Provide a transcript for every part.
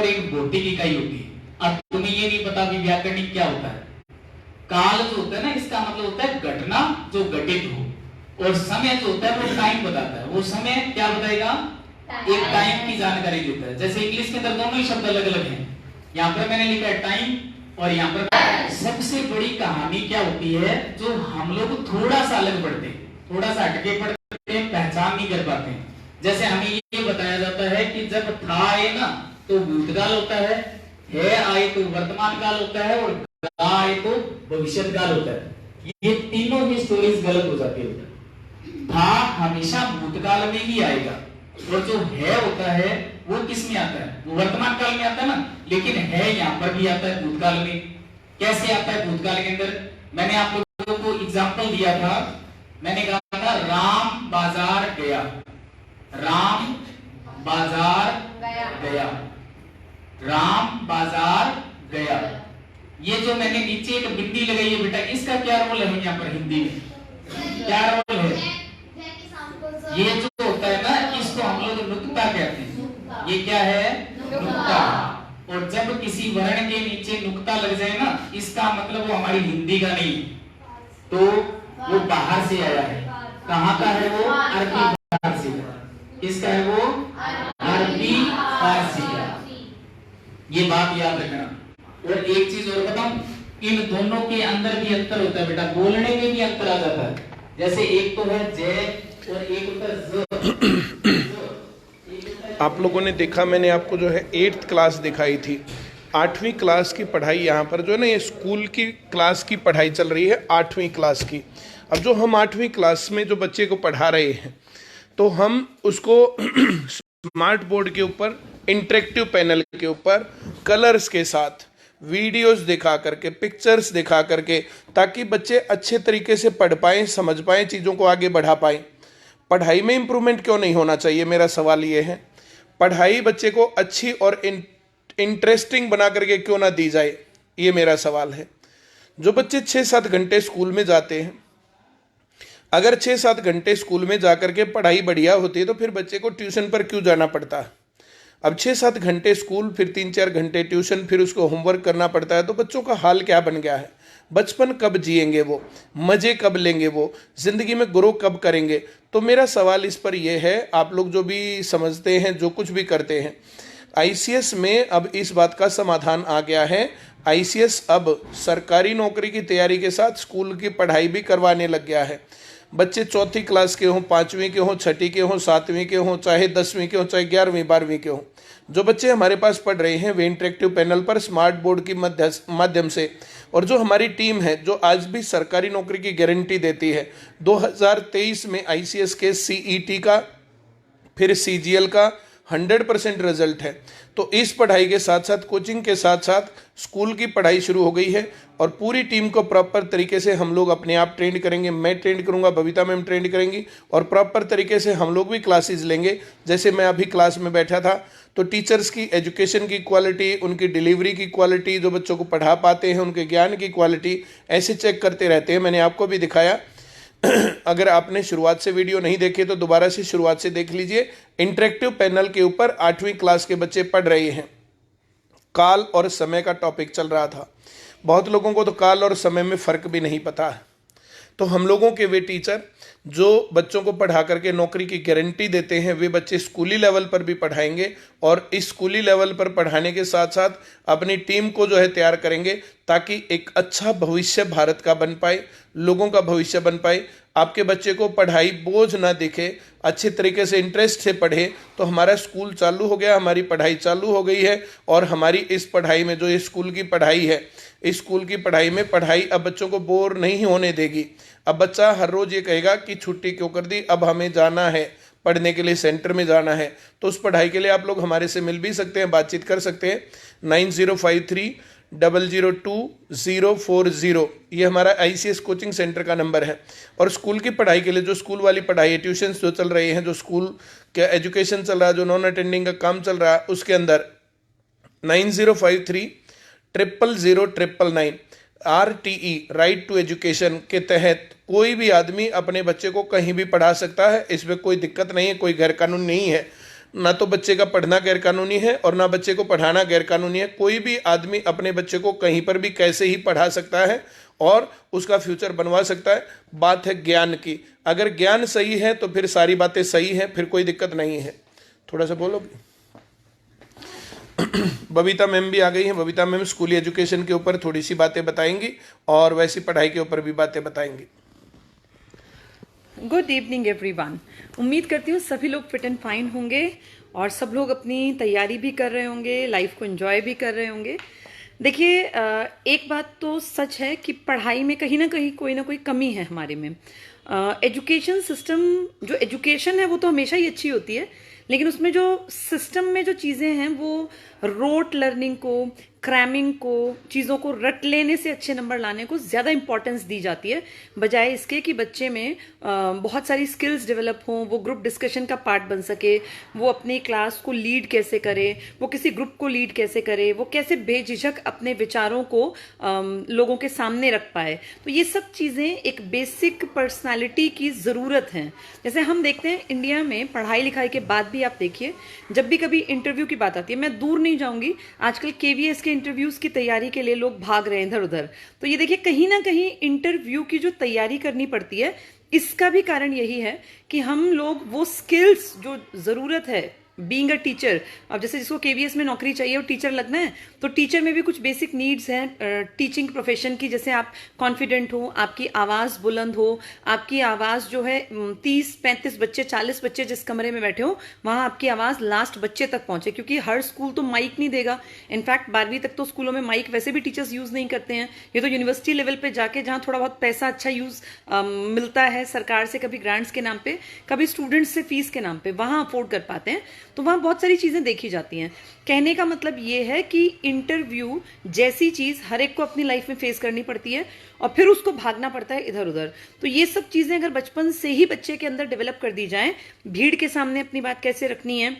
और एक भौतिक इकाई होती है। अब तुम्हें ये नहीं पता कि व्याकरणिक क्या होता है। काल जो होता है ना, इसका मतलब होता है घटना जो घटित हो, और समय जो होता है वो टाइम बताता है। वो समय क्या बताएगा? एक टाइम की जानकारी देता है। जैसे इंग्लिश के अंदर दोनों ही शब्द अलग अलग हैं। यहाँ पर मैंने लिखा है टाइम, और यहाँ पर सबसे बड़ी कहानी क्या होती है जो हम लोग थोड़ा सा अलग पढ़ते हैं, थोड़ा सा हटके पढ़ते हैं, पहचान नहीं कर पाते हैं। जैसे हमें ये बताया जाता है कि जब था आए ना तो भूतकाल होता है आए तो वर्तमान काल होता है, और आए तो भविष्य काल होता है। ये तीनों ही स्टोरीज गलत हो जाती है। था हमेशा भूतकाल में ही आएगा, और जो है होता है वो किस में आता है? वो वर्तमान काल में आता है ना, लेकिन है यहाँ पर भी आता है भूतकाल में। कैसे आता है भूतकाल के अंदर? मैंने आप लोगों को एग्जांपल दिया था, मैंने कहा था राम बाजार गया, राम बाजार गया, राम बाजार गया। ये जो मैंने नीचे एक बिंदी लगाई है बेटा, इसका क्या रोल है यहाँ पर हिंदी में? क्या रोल है? ये जो होता है ना, इसको हम लोग नुक्ता कहते हैं। ये क्या है? नुक्ता। और जब किसी वर्ण के नीचे नुक्ता लग जाए ना, इसका मतलब वो हमारी हिंदी का नहीं, तो वो बाहर से आया है। कहाँ का है वो? अरबी फारसी का। किसका है वो? अरबी फारसी का। ये बात याद रखना। और एक चीज और बताऊं, इन दोनों के अंदर भी अंतर होता है बेटा, बोलने में भी अंतर आ जाता है। जैसे एक तो है जय और एक होता है ज। आप लोगों ने देखा, मैंने आपको जो है 8th क्लास दिखाई थी। 8वीं क्लास की पढ़ाई यहाँ पर जो है ना, ये स्कूल की क्लास की पढ़ाई चल रही है 8वीं क्लास की। अब जो हम 8वीं क्लास में जो बच्चे को पढ़ा रहे हैं, तो हम उसको स्मार्ट बोर्ड के ऊपर, इंटरेक्टिव पैनल के ऊपर, कलर्स के साथ वीडियोस दिखा करके, पिक्चर्स दिखा करके, ताकि बच्चे अच्छे तरीके से पढ़ पाएँ, समझ पाएँ, चीज़ों को आगे बढ़ा पाएँ। पढ़ाई में इम्प्रूवमेंट क्यों नहीं होना चाहिए? मेरा सवाल ये है। पढ़ाई बच्चे को अच्छी और इंटरेस्टिंग बना करके क्यों ना दी जाए, ये मेरा सवाल है। जो बच्चे 6-7 घंटे स्कूल में जाते हैं, अगर 6-7 घंटे स्कूल में जाकर के पढ़ाई बढ़िया होती है, तो फिर बच्चे को ट्यूशन पर क्यों जाना पड़ता है? अब 6-7 घंटे स्कूल, फिर 3-4 घंटे ट्यूशन, फिर उसको होमवर्क करना पड़ता है, तो बच्चों का हाल क्या बन गया है? बचपन कब जिएंगे वो? मज़े कब लेंगे वो? ज़िंदगी में ग्रो कब करेंगे? तो मेरा सवाल इस पर यह है, आप लोग जो भी समझते हैं, जो कुछ भी करते हैं, आईसीएस में अब इस बात का समाधान आ गया है। आईसीएस अब सरकारी नौकरी की तैयारी के साथ स्कूल की पढ़ाई भी करवाने लग गया है। बच्चे 4th क्लास के हों, 5वीं के हों, 6ठी के हों, 7वीं के हों, चाहे 10वीं के हों, चाहे 11वीं 12वीं के हों, जो बच्चे हमारे पास पढ़ रहे हैं वे इंटरेक्टिव पैनल पर स्मार्ट बोर्ड की माध्यम से, और जो हमारी टीम है जो आज भी सरकारी नौकरी की गारंटी देती है, 2023 में आईसीएस के सीईटी का, फिर सीजीएल का 100% रिजल्ट है। तो इस पढ़ाई के साथ साथ, कोचिंग के साथ साथ स्कूल की पढ़ाई शुरू हो गई है, और पूरी टीम को प्रॉपर तरीके से हम लोग अपने आप ट्रेंड करेंगे। मैं ट्रेंड करूंगा, बबीता मैम ट्रेंड करेंगी, और प्रॉपर तरीके से हम लोग भी क्लासेस लेंगे। जैसे मैं अभी क्लास में बैठा था, तो टीचर्स की एजुकेशन की क्वालिटी, उनकी डिलीवरी की क्वालिटी, जो बच्चों को पढ़ा पाते हैं उनके ज्ञान की क्वालिटी, ऐसे चेक करते रहते हैं। मैंने आपको भी दिखाया। अगर आपने शुरुआत से वीडियो नहीं देखे तो दोबारा से शुरुआत से देख लीजिए। इंटरेक्टिव पैनल के ऊपर 8वीं क्लास के बच्चे पढ़ रहे हैं। काल और समय का टॉपिक चल रहा था। बहुत लोगों को तो काल और समय में फ़र्क भी नहीं पता है। तो हम लोगों के वे टीचर जो बच्चों को पढ़ा करके नौकरी की गारंटी देते हैं, वे बच्चे स्कूली लेवल पर भी पढ़ाएंगे, और इस स्कूली लेवल पर पढ़ाने के साथ साथ अपनी टीम को जो है तैयार करेंगे, ताकि एक अच्छा भविष्य भारत का बन पाए, लोगों का भविष्य बन पाए। आपके बच्चे को पढ़ाई बोझ ना दिखे, अच्छे तरीके से इंटरेस्ट से पढ़े, तो हमारा स्कूल चालू हो गया, हमारी पढ़ाई चालू हो गई है। और हमारी इस पढ़ाई में, जो ये स्कूल की पढ़ाई है, इस स्कूल की पढ़ाई में पढ़ाई अब बच्चों को बोर नहीं होने देगी। अब बच्चा हर रोज़ ये कहेगा कि छुट्टी क्यों कर दी, अब हमें जाना है पढ़ने के लिए, सेंटर में जाना है। तो उस पढ़ाई के लिए आप लोग हमारे से मिल भी सकते हैं, बातचीत कर सकते हैं। 9053002040, ये हमारा आईसीएस कोचिंग सेंटर का नंबर है। और स्कूल की पढ़ाई के लिए, जो स्कूल वाली पढ़ाई है, ट्यूशन्स जो चल रहे हैं, जो स्कूल का एजुकेशन चल रहा है, जो नॉन अटेंडिंग का काम चल रहा है, उसके अंदर 9053000999 RTE, राइट टू एजुकेशन के तहत कोई भी आदमी अपने बच्चे को कहीं भी पढ़ा सकता है। इसमें कोई दिक्कत नहीं है, कोई गैर कानून नहीं है। ना तो बच्चे का पढ़ना गैरकानूनी है और ना बच्चे को पढ़ाना गैरकानूनी है। कोई भी आदमी अपने बच्चे को कहीं पर भी कैसे ही पढ़ा सकता है और उसका फ्यूचर बनवा सकता है। बात है ज्ञान की, अगर ज्ञान सही है तो फिर सारी बातें सही हैं, फिर कोई दिक्कत नहीं है। थोड़ा सा बोलोगे? बबीता मैम भी आ गई हैं। बबीता मैम स्कूली एजुकेशन के ऊपर थोड़ी सी बातें बताएंगी और वैसी पढ़ाई के ऊपर भी बातें बताएंगी। Good evening everyone. उम्मीद करती हूँ सभी लोग फिट एंड फाइन होंगे और सब लोग अपनी तैयारी भी कर रहे होंगे, लाइफ को एंजॉय भी कर रहे होंगे। देखिए, एक बात तो सच है कि पढ़ाई में कहीं ना कहीं कोई ना कोई कमी है हमारे में। एजुकेशन सिस्टम, जो एजुकेशन है वो तो हमेशा ही अच्छी होती है, लेकिन उसमें जो सिस्टम में जो चीज़ें हैं वो रोट लर्निंग को, क्रैमिंग को, चीज़ों को रट लेने से अच्छे नंबर लाने को ज़्यादा इंपॉर्टेंस दी जाती है, बजाय इसके कि बच्चे में बहुत सारी स्किल्स डेवलप हों, वो ग्रुप डिस्कशन का पार्ट बन सके, वो अपनी क्लास को लीड कैसे करे, वो किसी ग्रुप को लीड कैसे करे, वो कैसे बेझिझक अपने विचारों को लोगों के सामने रख पाए। तो ये सब चीज़ें एक बेसिक पर्सनालिटी की ज़रूरत हैं। जैसे हम देखते हैं इंडिया में पढ़ाई लिखाई के बाद भी आप देखिए, जब भी कभी इंटरव्यू की बात आती है, मैं दूर नहीं जाऊंगी, आजकल केवीएस के इंटरव्यूज की तैयारी के लिए लोग भाग रहे हैं इधर उधर। तो ये देखिए, कहीं ना कहीं इंटरव्यू की जो तैयारी करनी पड़ती है, इसका भी कारण यही है कि हम लोग वो स्किल्स जो जरूरत है बीइंग अ टीचर, अब जैसे जिसको केवीएस में नौकरी चाहिए और टीचर लगना है, तो टीचर में भी कुछ बेसिक नीड्स हैं टीचिंग प्रोफेशन की। जैसे आप कॉन्फिडेंट हो, आपकी आवाज़ बुलंद हो, आपकी आवाज़ जो है 30-35 बच्चे, 40 बच्चे जिस कमरे में बैठे हो, वहाँ आपकी आवाज़ लास्ट बच्चे तक पहुँचे, क्योंकि हर स्कूल तो माइक नहीं देगा। इनफैक्ट 12वीं तक तो स्कूलों में माइक वैसे भी टीचर्स यूज़ नहीं करते हैं। ये तो यूनिवर्सिटी लेवल पर जाके, जहाँ थोड़ा बहुत पैसा अच्छा यूज़ मिलता है सरकार से, कभी ग्रांट्स के नाम पे, कभी स्टूडेंट्स से फीस के नाम पे, वहाँ अफोर्ड कर पाते हैं। तो वहाँ बहुत सारी चीज़ें देखी जाती हैं। कहने का मतलब ये है कि इंटरव्यू जैसी चीज़ हर एक को अपनी लाइफ में फेस करनी पड़ती है और फिर उसको भागना पड़ता है इधर उधर। तो ये सब चीज़ें अगर बचपन से ही बच्चे के अंदर डेवलप कर दी जाएं, भीड़ के सामने अपनी बात कैसे रखनी है,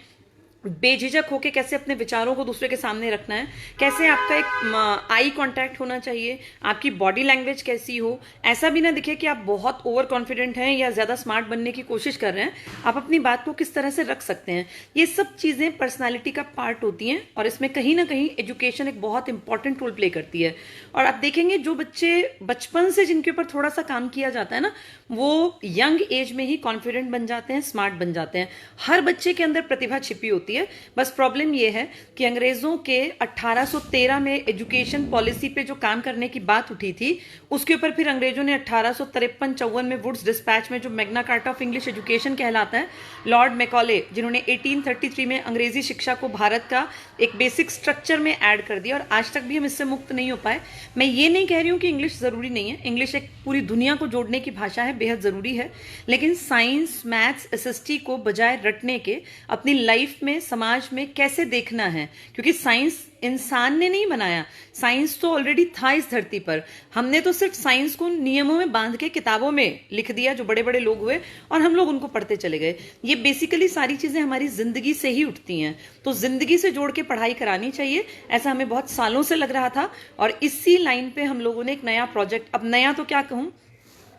बेझिझक होके कैसे अपने विचारों को दूसरे के सामने रखना है, कैसे आपका एक आई कांटेक्ट होना चाहिए, आपकी बॉडी लैंग्वेज कैसी हो। ऐसा भी ना दिखे कि आप बहुत ओवर कॉन्फिडेंट हैं या ज़्यादा स्मार्ट बनने की कोशिश कर रहे हैं, आप अपनी बात को किस तरह से रख सकते हैं। ये सब चीज़ें पर्सनालिटी का पार्ट होती हैं और इसमें कहीं ना कहीं एजुकेशन एक बहुत इंपॉर्टेंट रोल प्ले करती है। और आप देखेंगे जो बच्चे बचपन से जिनके ऊपर थोड़ा सा काम किया जाता है ना, वो यंग एज में ही कॉन्फिडेंट बन जाते हैं, स्मार्ट बन जाते हैं। हर बच्चे के अंदर प्रतिभा छिपी होती है। बस प्रॉब्लम यह है कि अंग्रेजों के 1813 में एजुकेशन पॉलिसी पे जो काम करने की बात उठी थी, उसके ऊपर फिर अंग्रेजों ने 1853-54 में वुड्स डिस्पैच में जो Magna carta of English education कहलाता है, लॉर्ड मैकॉले, जिन्होंने 1833 में अंग्रेजी शिक्षा को भारत का एक बेसिक स्ट्रक्चर में ऐड कर दिया और आज तक भी हम इससे मुक्त नहीं हो पाए। मैं ये नहीं कह रही हूँ कि इंग्लिश जरूरी नहीं है, इंग्लिश एक पूरी दुनिया को जोड़ने की भाषा है, बेहद जरूरी है, लेकिन साइंस, मैथ्स, एसएसटी को बजाय रटने के अपनी लाइफ में, समाज में कैसे देखना है, क्योंकि साइंस इंसान ने नहीं बनाया, साइंस तो ऑलरेडी था इस धरती पर। हमने तो सिर्फ साइंस को नियमों में बांध के किताबों में लिख दिया, जो बड़े बड़े लोग हुए, और हम लोग उनको पढ़ते चले गए। ये बेसिकली सारी चीजें हमारी जिंदगी से ही उठती हैं, तो जिंदगी से जोड़ के पढ़ाई करानी चाहिए, ऐसा हमें बहुत सालों से लग रहा था। और इसी लाइन पे हम लोगों ने एक नया प्रोजेक्ट, अब नया तो क्या कहूं,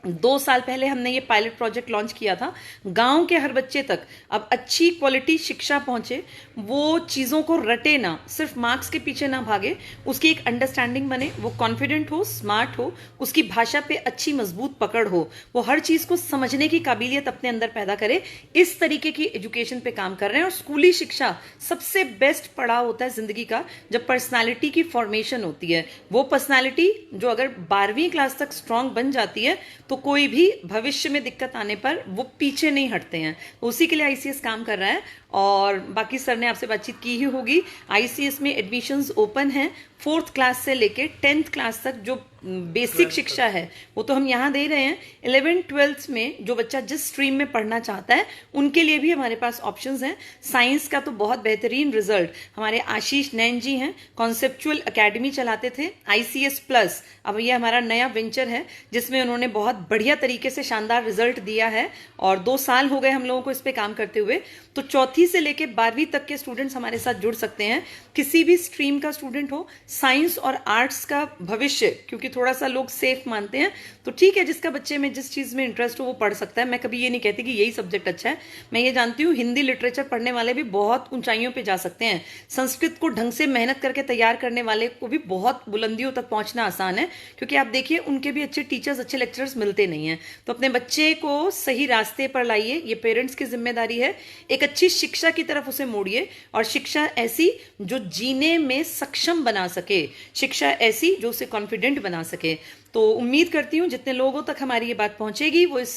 2 साल पहले हमने ये पायलट प्रोजेक्ट लॉन्च किया था। गांव के हर बच्चे तक अब अच्छी क्वालिटी शिक्षा पहुंचे, वो चीज़ों को रटे ना, सिर्फ मार्क्स के पीछे ना भागे, उसकी एक अंडरस्टैंडिंग बने, वो कॉन्फिडेंट हो, स्मार्ट हो, उसकी भाषा पे अच्छी मजबूत पकड़ हो, वो हर चीज़ को समझने की काबिलियत अपने अंदर पैदा करे। इस तरीके की एजुकेशन पे काम कर रहे हैं। और स्कूली शिक्षा सबसे बेस्ट पड़ाव होता है जिंदगी का, जब पर्सनैलिटी की फॉर्मेशन होती है। वो पर्सनैलिटी जो अगर 12वीं क्लास तक स्ट्रांग बन जाती है, तो कोई भी भविष्य में दिक्कत आने पर वो पीछे नहीं हटते हैं। उसी के लिए आईसीएस काम कर रहा है। और बाकी सर ने आपसे बातचीत की ही होगी, आईसीएस में एडमिशंस ओपन हैं 4th क्लास से लेके 10th क्लास तक। जो बेसिक शिक्षा है वो तो हम यहाँ दे रहे हैं। 11th-12th में जो बच्चा जिस स्ट्रीम में पढ़ना चाहता है, उनके लिए भी हमारे पास ऑप्शंस हैं। साइंस का तो बहुत बेहतरीन रिजल्ट हमारे आशीष नैन जी हैं, कॉन्सेप्चुअल एकेडमी चलाते थे, ICS प्लस अब ये हमारा नया वेंचर है, जिसमें उन्होंने बहुत बढ़िया तरीके से शानदार रिजल्ट दिया है। और 2 साल हो गए हम लोगों को इस पे काम करते हुए। तो 4थी 1वीं से लेके 12वीं तक के स्टूडेंट्स हमारे साथ जुड़ सकते हैं। किसी भी स्ट्रीम का स्टूडेंट हो, साइंस और आर्ट्स का भविष्य, क्योंकि थोड़ा सा लोग सेफ मानते हैं, तो ठीक है, जिसका बच्चे में जिस चीज़ में इंटरेस्ट हो वो पढ़ सकता है। मैं कभी ये नहीं कहती कि यही सब्जेक्ट अच्छा है। मैं ये जानती हूँ हिंदी लिटरेचर पढ़ने वाले भी बहुत ऊंचाइयों पे जा सकते हैं। संस्कृत को ढंग से मेहनत करके तैयार करने वाले को भी बहुत बुलंदियों तक पहुंचना आसान है, क्योंकि आप देखिए उनके भी अच्छे टीचर्स, अच्छे लेक्चरर्स मिलते नहीं हैं। तो अपने बच्चे को सही रास्ते पर लाइए, ये पेरेंट्स की जिम्मेदारी है। एक अच्छी शिक्षा की तरफ उसे मोड़िए, और शिक्षा ऐसी जो जीने में सक्षम बना सके, शिक्षा ऐसी जो उसे कॉन्फिडेंट बना सके। तो उम्मीद करती हूँ जितने लोगों तक हमारी ये बात पहुंचेगी वो इस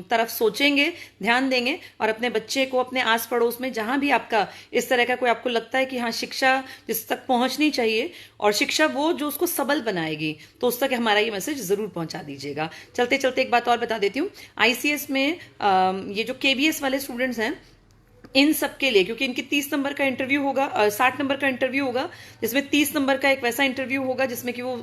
तरफ सोचेंगे, ध्यान देंगे, और अपने बच्चे को अपने आस पड़ोस में जहां भी आपका इस तरह का कोई आपको लगता है कि हाँ शिक्षा जिस तक पहुंचनी चाहिए और शिक्षा वो जो उसको सबल बनाएगी, तो उस तक हमारा ये मैसेज जरूर पहुंचा दीजिएगा। चलते चलते एक बात और बता देती हूँ, आईसीएस में ये जो केबीएस वाले स्टूडेंट्स हैं इन सब के लिए, क्योंकि इनकी 30 नंबर का इंटरव्यू होगा, 60 नंबर का इंटरव्यू होगा, जिसमें 30 नंबर का एक वैसा इंटरव्यू होगा जिसमें कि वो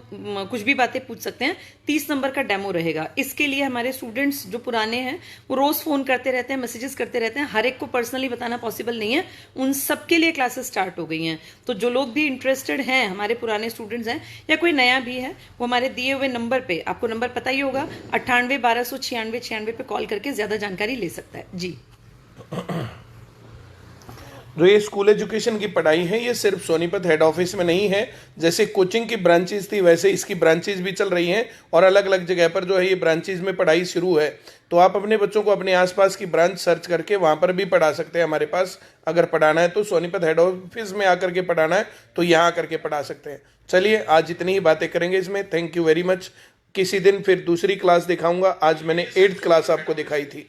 कुछ भी बातें पूछ सकते हैं, 30 नंबर का डेमो रहेगा। इसके लिए हमारे स्टूडेंट्स जो पुराने हैं वो रोज फोन करते रहते हैं, मैसेजेस करते रहते हैं, हर एक को पर्सनली बताना पॉसिबल नहीं है, उन सब के लिए क्लासेस स्टार्ट हो गई हैं। तो जो लोग भी इंटरेस्टेड हैं, हमारे पुराने स्टूडेंट्स हैं या कोई नया भी है, वो हमारे दिए हुए नंबर पे, आपको नंबर पता ही होगा, 98 1296 पे कॉल करके ज्यादा जानकारी ले सकता है जी। जो ये स्कूल एजुकेशन की पढ़ाई है ये सिर्फ सोनीपत हेड ऑफिस में नहीं है, जैसे कोचिंग की ब्रांचेज थी वैसे इसकी ब्रांचेज भी चल रही हैं, और अलग अलग जगह पर जो है ये ब्रांचेज में पढ़ाई शुरू है। तो आप अपने बच्चों को अपने आसपास की ब्रांच सर्च करके वहाँ पर भी पढ़ा सकते हैं। हमारे पास अगर पढ़ाना है तो सोनीपत हेड ऑफिस में आकर के पढ़ाना है तो यहाँ आकर के पढ़ा सकते हैं। चलिए आज इतनी ही बातें करेंगे इसमें। Thank you very much. किसी दिन फिर दूसरी क्लास दिखाऊंगा। आज मैंने 8th क्लास आपको दिखाई थी।